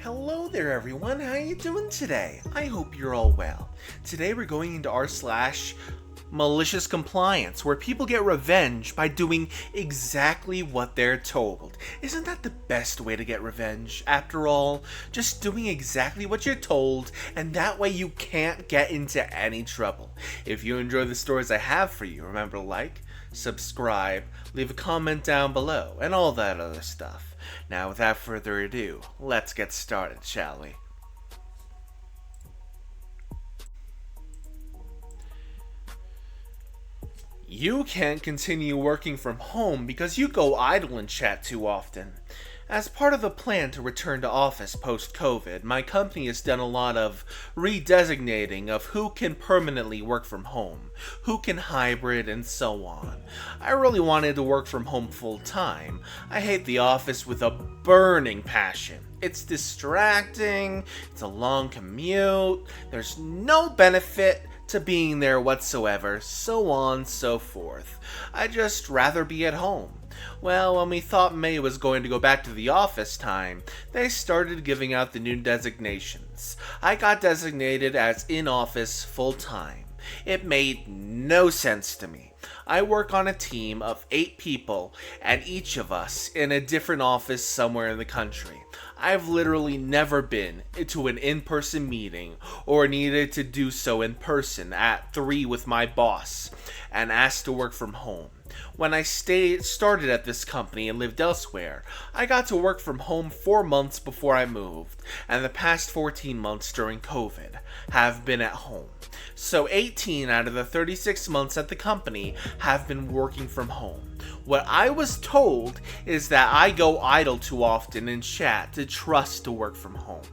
Hello there everyone, how you doing today? I hope you're all well. Today we're going into r/ Malicious Compliance, where people get revenge by doing exactly what they're told. Isn't that the best way to get revenge? After all, just doing exactly what you're told, and that way you can't get into any trouble. If you enjoy the stories I have for you, remember to like, subscribe, leave a comment down below, and all that other stuff. Now, without further ado, let's get started, shall we? You can't continue working from home because you go idle and chat too often. As part of the plan to return to office post-COVID, my company has done a lot of redesignating of who can permanently work from home, who can hybrid, and so on. I really wanted to work from home full-time. I hate the office with a burning passion. It's distracting, it's a long commute, there's no benefit to being there whatsoever, so on, so forth. I'd just rather be at home. Well, when we thought May was going to go back to the office time, they started giving out the new designations. I got designated as in-office full-time. It made no sense to me. I work on a team of 8 people, and each of us in a different office somewhere in the country. I've literally never been to an in-person meeting or needed to do so in person at 3 with my boss and asked to work from home. When I started at this company and lived elsewhere, I got to work from home 4 months before I moved, and the past 14 months during COVID have been at home. So 18 out of the 36 months at the company have been working from home. What I was told is that I go idle too often in chat to trust to work from home.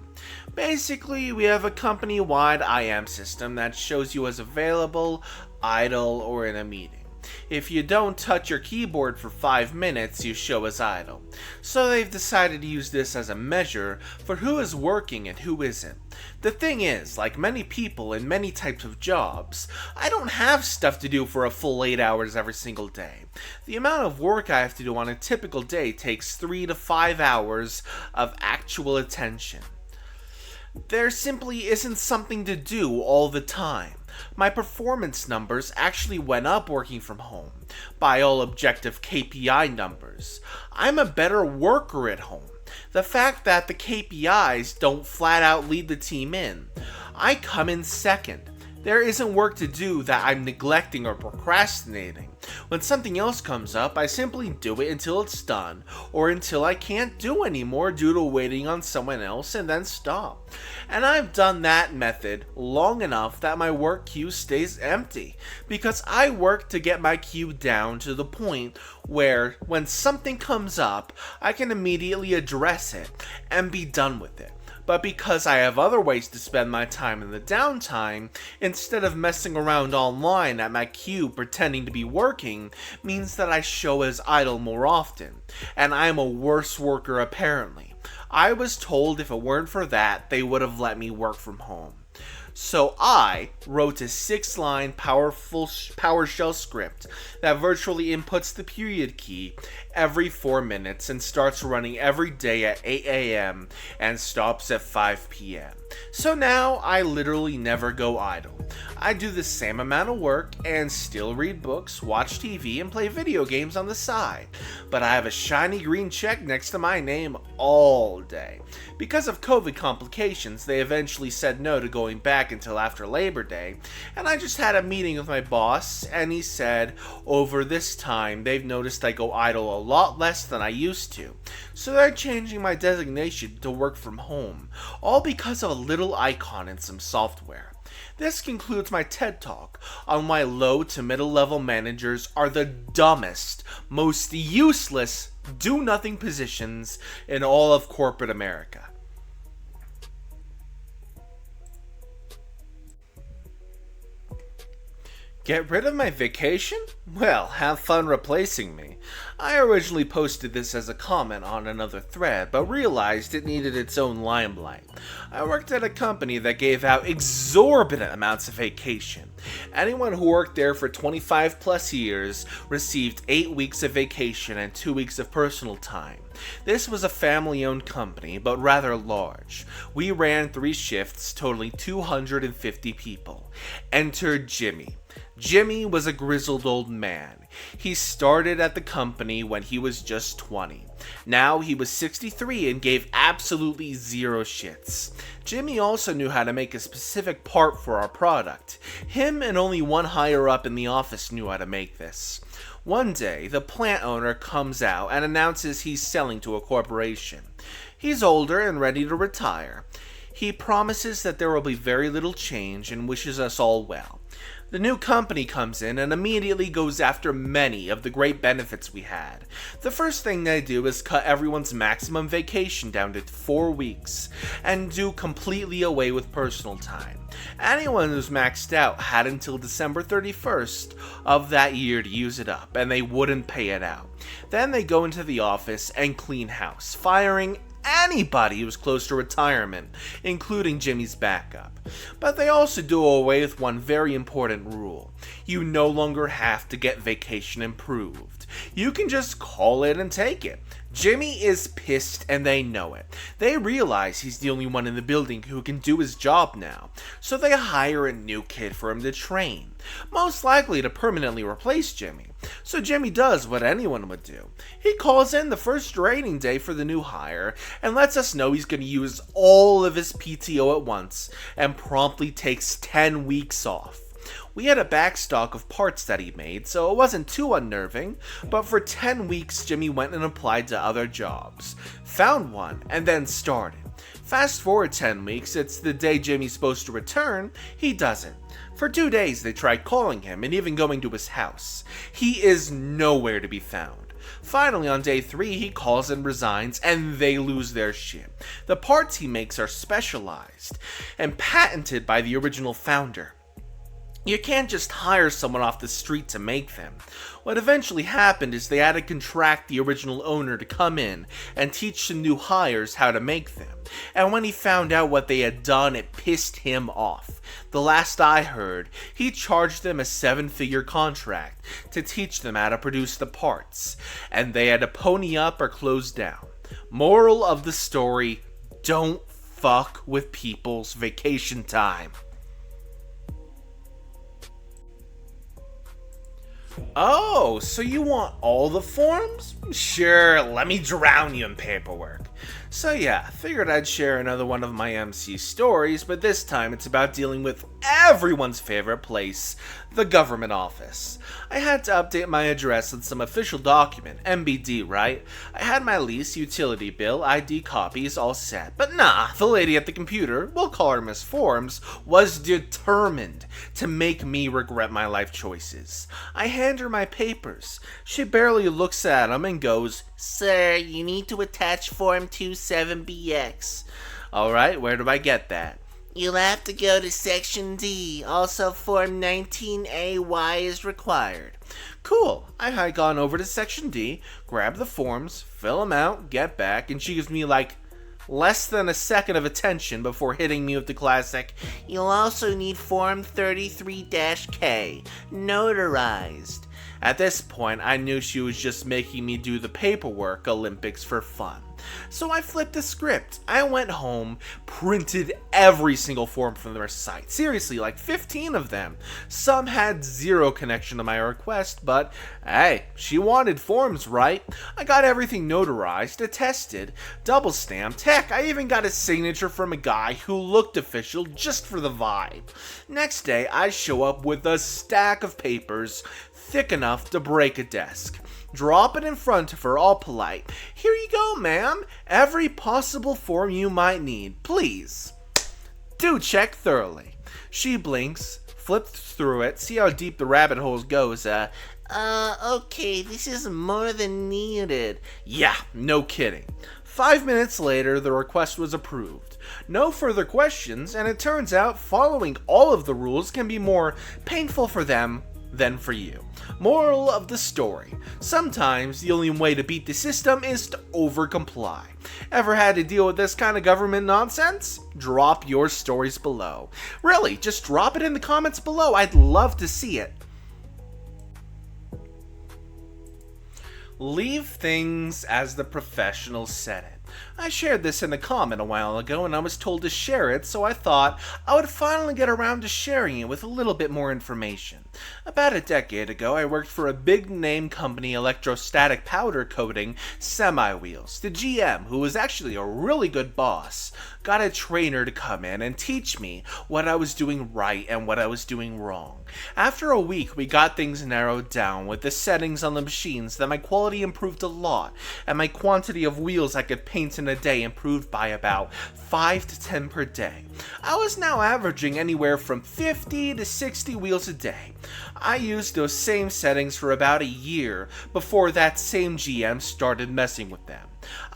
Basically, we have a company-wide IM system that shows you as available, idle, or in a meeting. If you don't touch your keyboard for 5 minutes, you show as idle. So they've decided to use this as a measure for who is working and who isn't. The thing is, like many people in many types of jobs, I don't have stuff to do for a full 8 hours every single day. The amount of work I have to do on a typical day takes 3 to 5 hours of actual attention. There simply isn't something to do all the time. My performance numbers actually went up working from home, by all objective KPI numbers. I'm a better worker at home. The fact that the KPIs don't flat out lead the team in. I come in second. There isn't work to do that I'm neglecting or procrastinating. When something else comes up, I simply do it until it's done, or until I can't do anymore due to waiting on someone else and then stop. And I've done that method long enough that my work queue stays empty, because I work to get my queue down to the point where when something comes up, I can immediately address it and be done with it. But because I have other ways to spend my time in the downtime, instead of messing around online at my queue pretending to be working, means that I show as idle more often, and I am a worse worker apparently. I was told if it weren't for that, they would have let me work from home. So I wrote a 6-line PowerShell script that virtually inputs the period key every 4 minutes and starts running every day at 8 a.m. and stops at 5 p.m. So now I literally never go idle. I do the same amount of work and still read books, watch TV, and play video games on the side. But I have a shiny green check next to my name all day. Because of COVID complications, they eventually said no to going back until after Labor Day, and I just had a meeting with my boss, and he said over this time they've noticed I go idle a lot less than I used to, so they're changing my designation to work from home, all because of a little icon in some software. This concludes my TED Talk on why low to middle level managers are the dumbest, most useless, do-nothing positions in all of corporate America. Get rid of my vacation? Well, have fun replacing me. I originally posted this as a comment on another thread, but realized it needed its own limelight. I worked at a company that gave out exorbitant amounts of vacation. Anyone who worked there for 25 plus years received 8 weeks of vacation and 2 weeks of personal time. This was a family-owned company, but rather large. We ran 3 shifts, totaling 250 people. Enter Jimmy. Jimmy was a grizzled old man. He started at the company when he was just 20. Now he was 63 and gave absolutely zero shits. Jimmy also knew how to make a specific part for our product. Him and only one higher up in the office knew how to make this. One day, the plant owner comes out and announces he's selling to a corporation. He's older and ready to retire. He promises that there will be very little change and wishes us all well. The new company comes in and immediately goes after many of the great benefits we had. The first thing they do is cut everyone's maximum vacation down to 4 weeks and do completely away with personal time. Anyone who's maxed out had until December 31st of that year to use it up, and they wouldn't pay it out. Then they go into the office and clean house, firing anybody who's close to retirement, including Jimmy's backup. But they also do away with one very important rule. You no longer have to get vacation improved. You can just call it and take it. Jimmy is pissed and they know it. They realize he's the only one in the building who can do his job now, so they hire a new kid for him to train, most likely to permanently replace Jimmy. So Jimmy does what anyone would do. He calls in the first training day for the new hire and lets us know he's going to use all of his PTO at once and promptly takes 10 weeks off. We had a backstock of parts that he made, so it wasn't too unnerving, but for 10 weeks Jimmy went and applied to other jobs, found one, and then started. Fast forward 10 weeks, it's the day Jimmy's supposed to return, he doesn't. For 2 days they tried calling him and even going to his house. He is nowhere to be found. Finally, on day 3, he calls and resigns, and they lose their shit. The parts he makes are specialized and patented by the original founder. You can't just hire someone off the street to make them. What eventually happened is they had to contract the original owner to come in and teach the new hires how to make them. And when he found out what they had done, it pissed him off. The last I heard, he charged them a 7-figure contract to teach them how to produce the parts, and they had to pony up or close down. Moral of the story, don't fuck with people's vacation time. Oh, so you want all the forms? Sure, let me drown you in paperwork. So yeah, figured I'd share another one of my MC stories, but this time it's about dealing with everyone's favorite place, the government office. I had to update my address on some official document, MBD, right? I had my lease, utility bill, ID copies all set, but nah, the lady at the computer, we'll call her Miss Forms, was determined to make me regret my life choices. I hand her my papers. She barely looks at them and goes, "Sir, you need to attach Form 27BX. Alright, where do I get that? You'll have to go to Section D. Also, Form 19AY is required. Cool. I hike on over to Section D, grab the forms, fill them out, get back, and she gives me like less than a second of attention before hitting me with the classic, "You'll also need Form 33-K, notarized." At this point, I knew she was just making me do the paperwork Olympics for fun. So I flipped the script. I went home, printed every single form from their site. Seriously, like 15 of them. Some had zero connection to my request, but hey, she wanted forms, right? I got everything notarized, attested, double stamped. Heck, I even got a signature from a guy who looked official just for the vibe. Next day, I show up with a stack of papers thick enough to break a desk. Drop it in front of her, all polite. "Here you go, ma'am. Every possible form you might need, please. Do check thoroughly." She blinks, flips through it, see how deep the rabbit holes goes. Okay, this is more than needed. Yeah, no kidding. 5 minutes later, the request was approved. No further questions, and it turns out following all of the rules can be more painful for them than for you. Moral of the story, sometimes the only way to beat the system is to over-comply. Ever had to deal with this kind of government nonsense? Drop your stories below. Really, just drop it in the comments below. I'd love to see it. Leave things as the professionals said it. I shared this in a comment a while ago and I was told to share it, so I thought I would finally get around to sharing it with a little bit more information. About a decade ago, I worked for a big name company electrostatic powder coating semi-wheels. The GM, who was actually a really good boss, got a trainer to come in and teach me what I was doing right and what I was doing wrong. After a week, we got things narrowed down with the settings on the machines that my quality improved a lot, and my quantity of wheels I could paint in a day improved by about 5 to 10 per day. I was now averaging anywhere from 50 to 60 wheels a day. I used those same settings for about a year before that same GM started messing with them.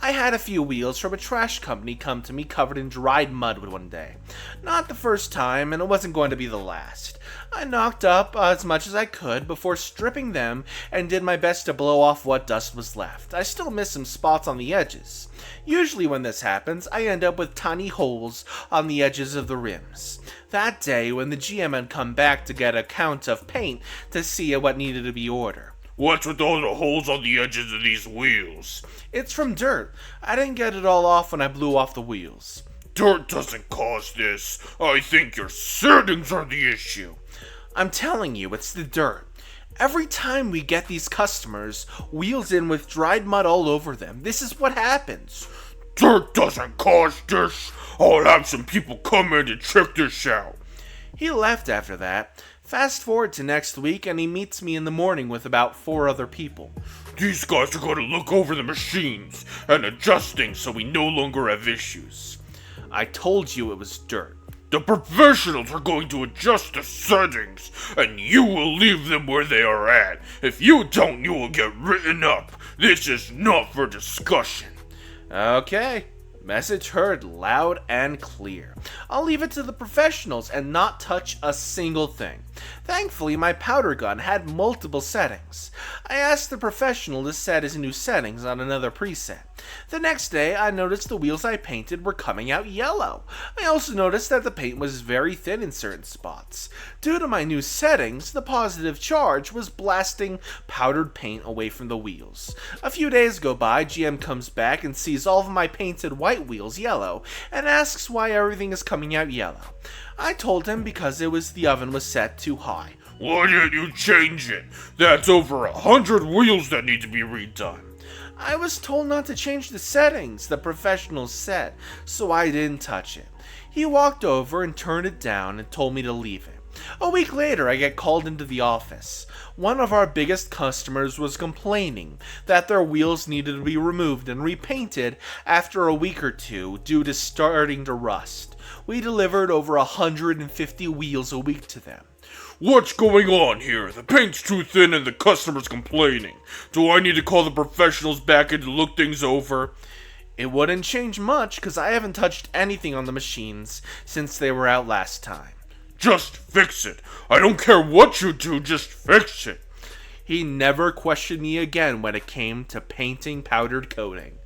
I had a few wheels from a trash company come to me covered in dried mud one day. Not the first time, and it wasn't going to be the last. I knocked up as much as I could before stripping them and did my best to blow off what dust was left. I still missed some spots on the edges. Usually when this happens, I end up with tiny holes on the edges of the rims. That day, when the GM had come back to get a count of paint to see what needed to be ordered. What's with all the holes on the edges of these wheels? It's from dirt. I didn't get it all off when I blew off the wheels. Dirt doesn't cause this. I think your settings are the issue. I'm telling you, it's the dirt. Every time we get these customers, wheels in with dried mud all over them, this is what happens. Dirt doesn't cause this. I'll have some people come in and check this out. He left after that. Fast forward to next week and he meets me in the morning with about 4 other people. These guys are going to look over the machines and adjust things so we no longer have issues. I told you it was dirt. The professionals are going to adjust the settings, and you will leave them where they are at. If you don't, you will get written up. This is not for discussion. Okay. Message heard loud and clear. I'll leave it to the professionals and not touch a single thing. Thankfully, my powder gun had multiple settings. I asked the professional to set his new settings on another preset. The next day, I noticed the wheels I painted were coming out yellow. I also noticed that the paint was very thin in certain spots. Due to my new settings, the positive charge was blasting powdered paint away from the wheels. A few days go by, GM comes back and sees all of my painted white wheels yellow and asks why everything is coming out yellow. I told him because the oven was set too high. Why didn't you change it? That's over 100 wheels that need to be redone. I was told not to change the settings, the professionals said, so I didn't touch it. He walked over and turned it down and told me to leave it. A week later, I get called into the office. One of our biggest customers was complaining that their wheels needed to be removed and repainted after a week or two due to starting to rust. We delivered over 150 wheels a week to them. What's going on here? The paint's too thin and the customer's complaining. Do I need to call the professionals back in to look things over? It wouldn't change much because I haven't touched anything on the machines since they were out last time. Just fix it. I don't care what you do, just fix it. He never questioned me again when it came to painting powdered coating.